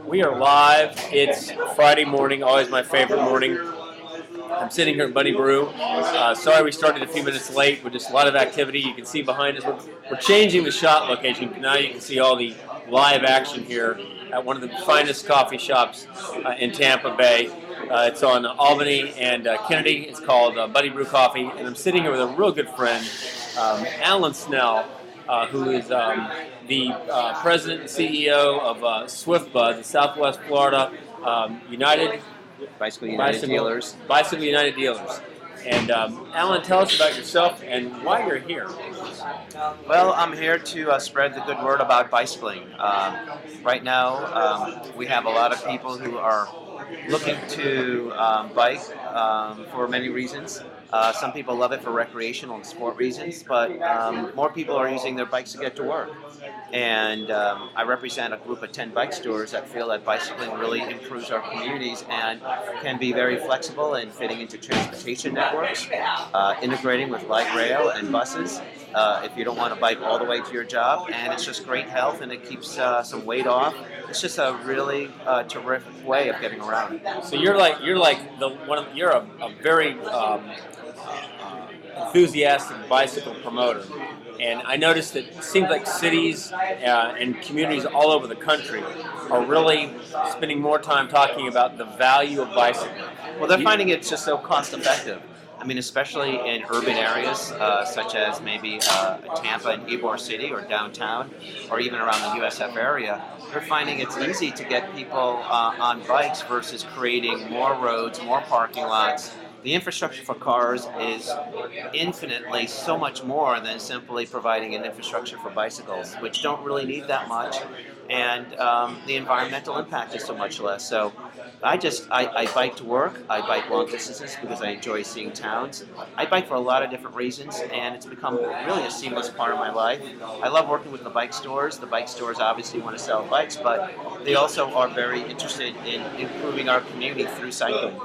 We are live. It's Friday morning, always my favorite morning. I'm sitting here at Buddy Brew. Sorry we started a few minutes late with just a lot of activity. You can see behind us, we're changing the shot location. Now you can see all the live action here at one of the finest coffee shops in Tampa Bay. It's on Albany and Kennedy. It's called Buddy Brew Coffee. And I'm sitting here with a real good friend, Alan Snel, who is the president and CEO of SwiftBud, the Southwest Florida United Bicycle United Dealers. And Alan, tell us about yourself and why you're here. Well, I'm here to spread the good word about bicycling. Right now, we have a lot of people who are looking to bike for many reasons. Some people love it for recreational and sport reasons, but more people are using their bikes to get to work. And I represent a group of 10 bike stores that feel that bicycling really improves our communities and can be very flexible in fitting into transportation networks, integrating with light rail and buses. If you don't want to bike all the way to your job, and it's just great health and it keeps some weight off. It's just a really terrific way of getting around. So you're a very enthusiastic bicycle promoter, and I noticed that it seems like cities and communities all over the country are really spending more time talking about the value of bicycling. Well, they're finding it's just so cost effective. I mean, especially in urban areas such as maybe Tampa and Ybor City or downtown or even around the USF area, they're finding it's easy to get people on bikes versus creating more roads, more parking lots. The infrastructure for cars is infinitely so much more than simply providing an infrastructure for bicycles, which don't really need that much, and the environmental impact is so much less. So I bike to work. I bike long distances because I enjoy seeing towns. I bike for a lot of different reasons, and it's become really a seamless part of my life. I love working with the bike stores. The bike stores obviously want to sell bikes, but they also are very interested in improving our community through cycling.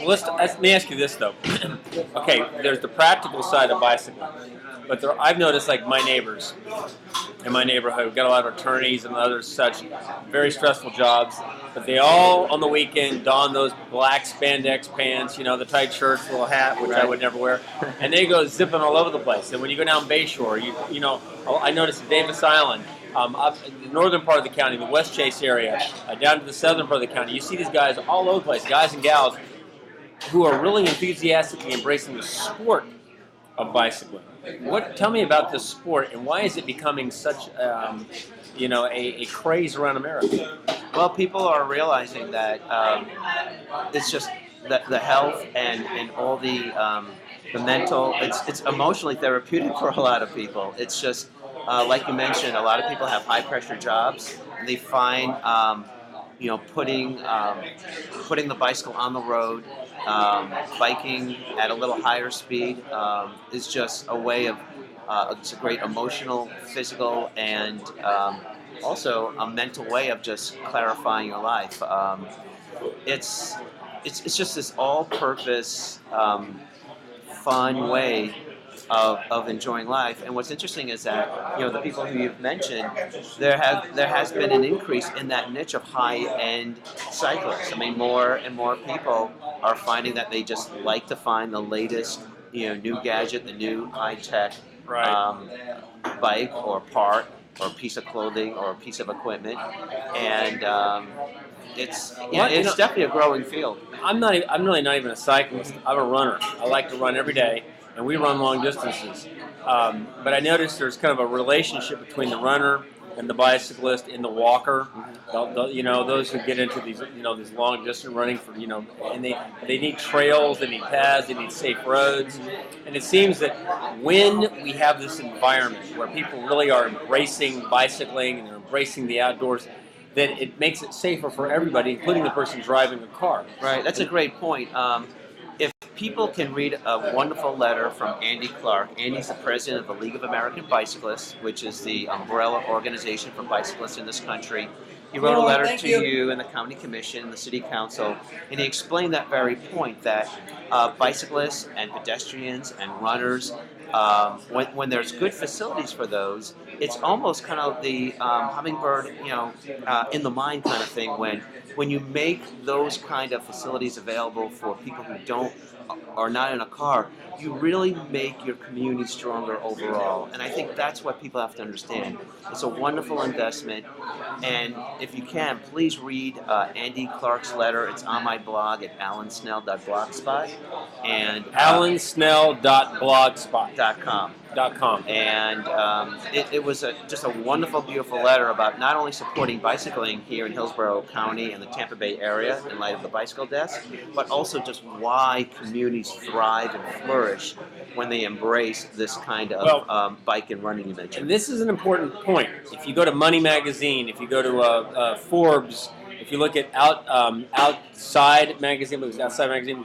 Well, let me ask you this though. Okay, there's the practical side of bicycling, but I've noticed like my neighbors in my neighborhood, we've got a lot of attorneys and others such very stressful jobs, but they all on the weekend don those black spandex pants, the tight shirts, little hat, which I would never wear, and they go zipping all over the place. And when you go down Bayshore, I noticed at Davis Island, up in the northern part of the county, the West Chase area, down to the southern part of the county, you see these guys all over the place, guys and gals, who are really enthusiastically embracing the sport of bicycling. Tell me about this sport and why is it becoming such a craze around America? Well, people are realizing that it's just the health and all the mental. It's emotionally therapeutic for a lot of people. It's just like you mentioned, a lot of people have high pressure jobs. And they find putting the bicycle on the road. Biking at a little higher speed is just a way of, it's a great emotional, physical, and also a mental way of just clarifying your life. It's just this all-purpose, fun way of enjoying life. And what's interesting is that the people who you've mentioned, there has been an increase in that niche of high-end cyclists. I mean, more and more people are finding that they just like to find the latest new gadget, the new high-tech bike or part or piece of clothing or piece of equipment, and it's definitely a growing field. I'm really not even a cyclist. I'm a runner. I like to run every day, and we run long distances. But I noticed there's kind of a relationship between the runner and the bicyclist and the walker. Those who get into these these long distance running and they need trails, they need paths, they need safe roads. And it seems that when we have this environment where people really are embracing bicycling and they're embracing the outdoors, that it makes it safer for everybody, including the person driving the car. Right, that's a great point. If people can read a wonderful letter from Andy Clark. Andy's the president of the League of American Bicyclists, which is the umbrella organization for bicyclists in this country. He wrote a letter to you and the county commission and the city council, and he explained that very point, that bicyclists and pedestrians and runners when there's good facilities for those, it's almost kind of the hummingbird, in the mind kind of thing. When you make those kind of facilities available for people who don't are not in a car, you really make your community stronger overall. And I think that's what people have to understand. It's a wonderful investment, and if you can, please read Andy Clark's letter. It's on my blog at alansnel.blogspot and alansnel.blogspot.com. And it was just a wonderful, beautiful letter about not only supporting bicycling here in Hillsborough County and the Tampa Bay area in light of the bicycle desk, but also just why communities thrive and flourish when they embrace this kind of bike and running you mentioned. And this is an important point. If you go to Money Magazine, if you go to Forbes, if you look at Outside Magazine,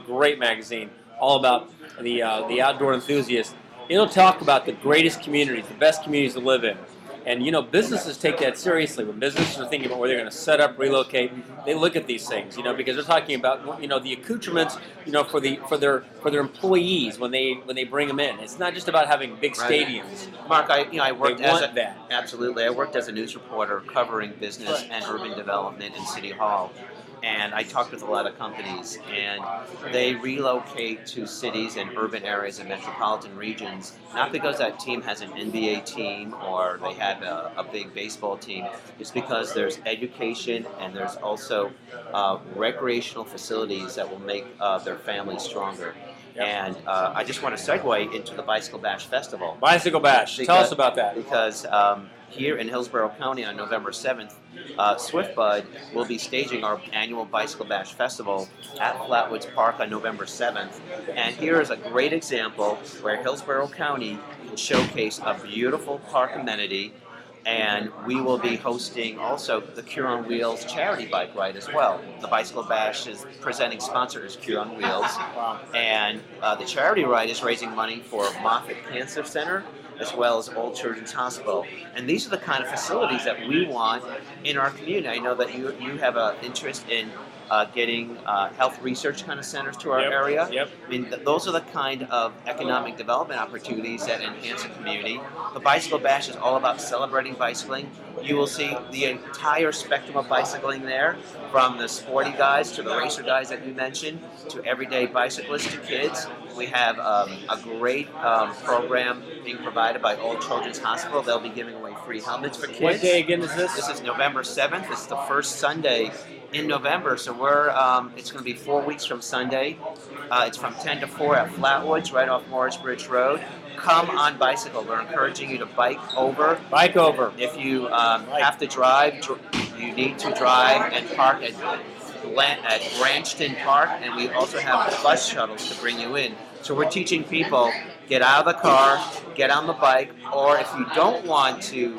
great magazine, all about the outdoor enthusiast, it'll talk about the greatest communities, the best communities to live in. And, businesses take that seriously. When businesses are thinking about where they're going to set up, relocate, they look at these things, because they're talking about, the accoutrements, for their employees when they bring them in. It's not just about having big stadiums. Mark, I worked that. Absolutely. I worked as a news reporter covering business and urban development in City Hall. And I talked with a lot of companies, and they relocate to cities and urban areas and metropolitan regions, not because that team has an NBA team or they have a big baseball team. It's because there's education and there's also recreational facilities that will make their families stronger. Yep. And I just want to segue into the Bicycle Bash Festival. Bicycle Bash. Tell us about that. Because here in Hillsborough County on November 7th, SwiftBud will be staging our annual Bicycle Bash Festival at Flatwoods Park on November 7th. And here is a great example where Hillsborough County can showcase a beautiful park amenity. And we will be hosting also the Cure on Wheels charity bike ride as well. The Bicycle Bash is presenting sponsor is Cure on Wheels. And the charity ride is raising money for Moffitt Cancer Center as well as Old Children's Hospital. And these are the kind of facilities that we want in our community. I know that you have an interest in getting health research kind of centers to our area. Yep. I mean, those are the kind of economic development opportunities that enhance a community. The Bicycle Bash is all about celebrating bicycling. You will see the entire spectrum of bicycling there, from the sporty guys to the racer guys that you mentioned, to everyday bicyclists to kids. We have a great program being provided by Old Children's Hospital. They'll be giving away free helmets for kids. What day again is this? This is November 7th. It's the first Sunday in November, so it's going to be 4 weeks from Sunday. It's from 10 to 4 at Flatwoods, right off Morris Bridge Road. Come on bicycle. We're encouraging you to bike over. Bike over. If you have to drive, you need to drive and park at Branchton Park, and we also have bus shuttles to bring you in. So we're teaching people, get out of the car, get on the bike, or if you don't want to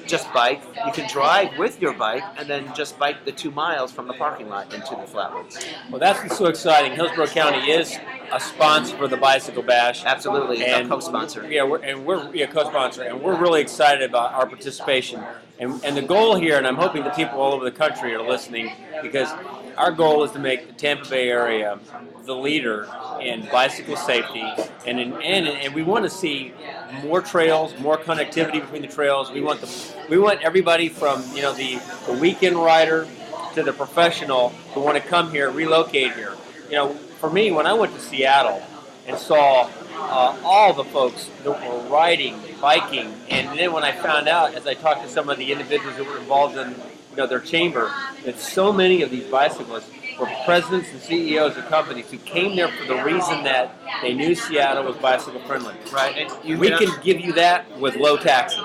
just bike, you can drive with your bike and then just bike the 2 miles from the parking lot into the Flatwoods. Well, that's what's so exciting. Hillsborough County is a sponsor for the Bicycle Bash. Absolutely, and a co-sponsor. Yeah, we're a co-sponsor, and we're really excited about our participation. And the goal here, and I'm hoping that people all over the country are listening, because our goal is to make the Tampa Bay area the leader in bicycle safety, and we want to see more trails, more connectivity between the trails. We want everybody from the weekend rider to the professional who want to come here, relocate here. For me, when I went to Seattle and saw all the folks that were riding, biking, and then when I found out, as I talked to some of the individuals that were involved in their chamber, that so many of these bicyclists were presidents and CEOs of companies who came there for the reason that they knew Seattle was bicycle friendly. Right. And we can give you that with low taxes.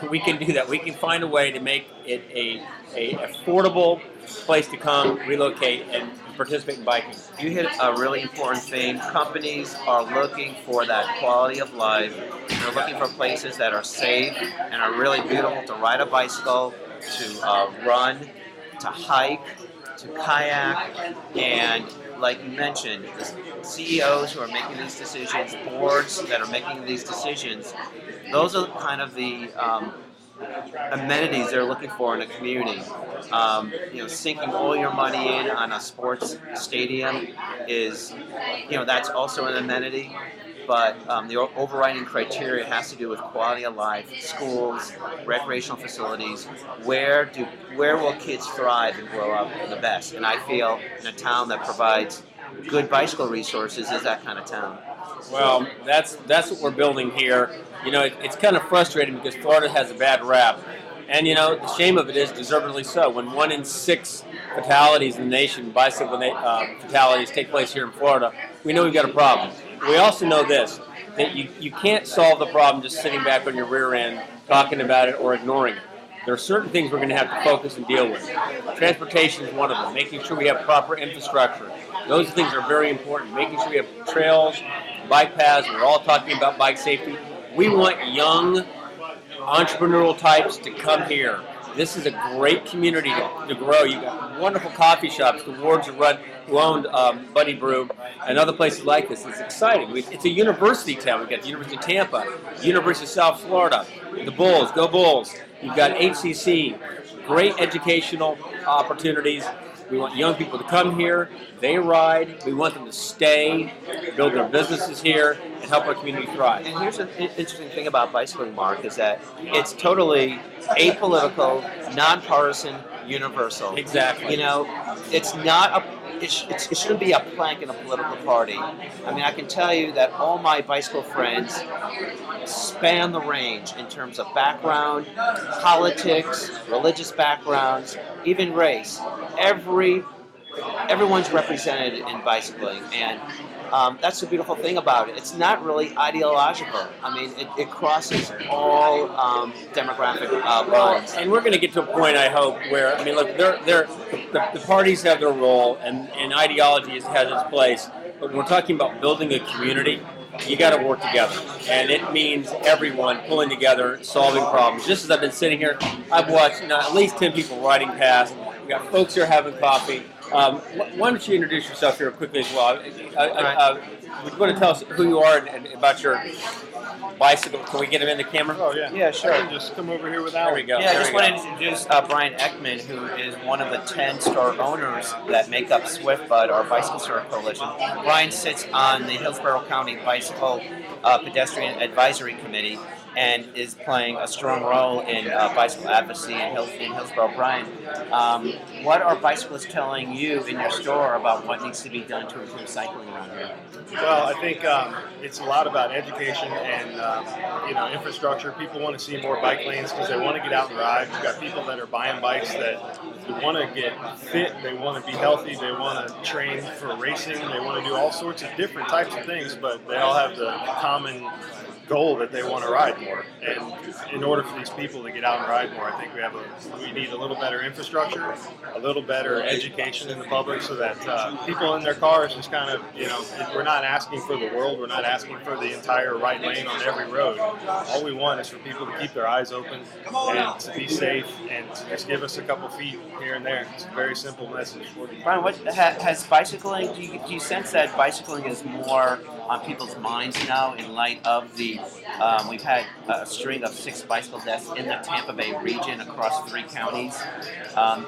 We can do that. We can find a way to make it a affordable place to come, relocate, and participate in biking. You hit a really important thing. Companies are looking for that quality of life. They're looking for places that are safe and are really beautiful to ride a bicycle, to run, to hike, to kayak, and like you mentioned, the CEOs who are making these decisions, boards that are making these decisions, those are kind of the amenities they're looking for in a community. Sinking all your money in on a sports stadium is, that's also an amenity. but the overriding criteria has to do with quality of life, schools, recreational facilities. Where will kids thrive and grow up the best? And I feel in a town that provides good bicycle resources is that kind of town. Well, that's what we're building here. You know, it's kind of frustrating because Florida has a bad rap, and you know the shame of it is deservedly so. When 1 in 6 fatalities in the nation, bicycle fatalities, take place here in Florida, we know we've got a problem. We also know this, that you can't solve the problem just sitting back on your rear end, talking about it or ignoring it. There are certain things we're going to have to focus and deal with. Transportation is one of them. Making sure we have proper infrastructure. Those things are very important. Making sure we have trails, bike paths. We're all talking about bike safety. We want young entrepreneurial types to come here. This is a great community to grow. You've got wonderful coffee shops. The Wards who owned Buddy Brew and other places like this. It's exciting. It's a university town. We've got the University of Tampa, University of South Florida, the Bulls, go Bulls. You've got HCC, great educational opportunities. We want young people to come here. They ride. We want them to stay, build their businesses here, and help our community thrive. And here's an interesting thing about bicycling, Mark, is that it's totally apolitical, nonpartisan, universal. Exactly. You know, it's not it shouldn't be a plank in a political party. I mean, I can tell you that all my bicycle friends span the range in terms of background, politics, religious backgrounds, even race. Everyone's represented in bicycling, and that's the beautiful thing about it. It's not really ideological. I mean, it crosses all demographic lines. And we're going to get to a point, I hope, where, I mean, look, the parties have their role, and ideology has its place. But when we're talking about building a community, you got to work together. And it means everyone pulling together, solving problems. Just as I've been sitting here, I've watched at least 10 people riding past. We've got folks here having coffee. Why don't you introduce yourself here quickly as well? Would you want to tell us who you are and about your bicycle? Can we get him in the camera? Oh, yeah. Yeah, sure. I can just come over here with Alan. There we go. Yeah, I just want to introduce Brian Ekman, who is one of the 10 store owners that make up SwiftBud, our bicycle store coalition. Brian sits on the Hillsborough County Bicycle Pedestrian Advisory Committee and is playing a strong role in bicycle advocacy in Hillsborough. Brian, what are bicyclists telling you in your store about what needs to be done to improve cycling around here? Well, I think it's a lot about education and infrastructure. People want to see more bike lanes because they want to get out and ride. We've got people that are buying bikes that want to get fit, they want to be healthy, they want to train for racing, they want to do all sorts of different types of things, but they all have the common goal that they want to ride more. And in order for these people to get out and ride more, I think we need a little better infrastructure, a little better education in the public, so that people in their cars just kind of, we're not asking for the world, we're not asking for the entire right lane on every road. All we want is for people to keep their eyes open and to be safe and to just give us a couple feet here and there. It's a very simple message. Brian, what has bicycling? Do you sense that bicycling is more on people's minds now in light of the we've had a string of 6 bicycle deaths in the Tampa Bay region across 3 counties.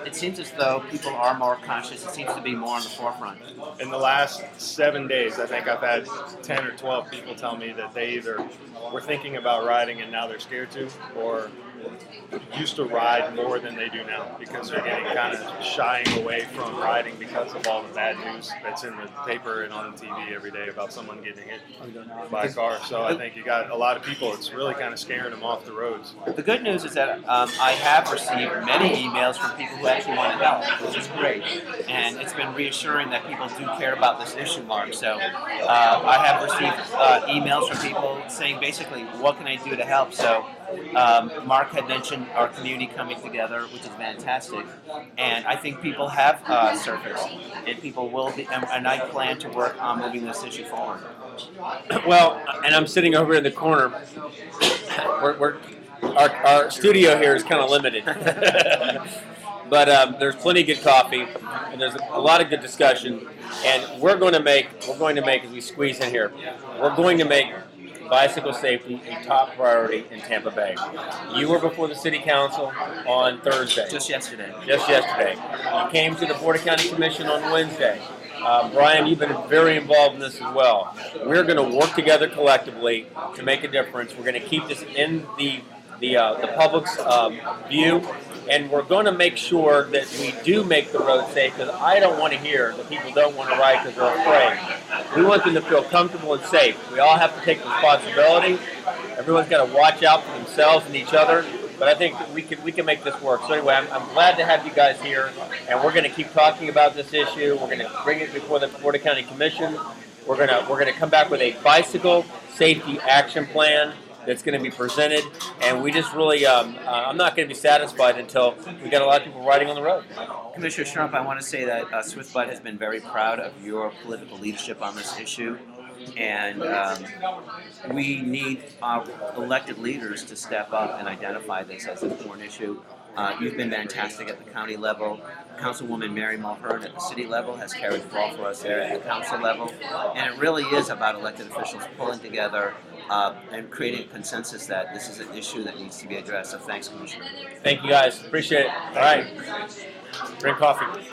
It seems as though people are more conscious. It seems to be more on the forefront. In the last 7 days, I think I've had 10 or 12 people tell me that they either were thinking about riding and now they're scared to, or used to ride more than they do now because they're getting kind of shying away from riding because of all the bad news that's in the paper and on the TV every day about someone getting hit by a car. So I think you got a lot of people, it's really kind of scaring them off the roads. The good news is that I have received many emails from people who actually want to help, which is great. And it's been reassuring that people do care about this issue, Mark. So I have received emails from people saying basically, what can I do to help? So Mark had mentioned our community coming together, which is fantastic, and I think people have surfaced, and people will be, and I plan to work on moving this issue forward. Well, and I'm sitting over in the corner. Our studio here is kind of limited, but there's plenty of good coffee, and there's a lot of good discussion, and we're going to make as we squeeze in here, we're going to make bicycle safety a top priority in Tampa Bay. You were before the City Council on Thursday. Just yesterday. You came to the Board of County Commission on Wednesday. Brian, you've been very involved in this as well. We're going to work together collectively to make a difference. We're going to keep this in the public's view, and we're going to make sure that we do make the road safe, because I don't want to hear that people don't want to ride because they're afraid. We want them to feel comfortable and safe. We all have to take responsibility. Everyone's got to watch out for themselves and each other. But I think we can make this work. So anyway, I'm glad to have you guys here, and we're going to keep talking about this issue. We're going to bring it before the Florida County Commission. We're going to come back with a bicycle safety action plan that's going to be presented, and we just really I'm not going to be satisfied until we got a lot of people riding on the road. Commissioner Sharpe, I want to say that Swiftbutt has been very proud of your political leadership on this issue, and we need our elected leaders to step up and identify this as an important issue. You've been fantastic at the county level. Councilwoman Mary Mulhern at the city level has carried the ball for us there at the council level, and it really is about elected officials pulling together and creating a consensus that this is an issue that needs to be addressed. So thanks, Commissioner. Thank you guys. Appreciate it. All right. Drink coffee.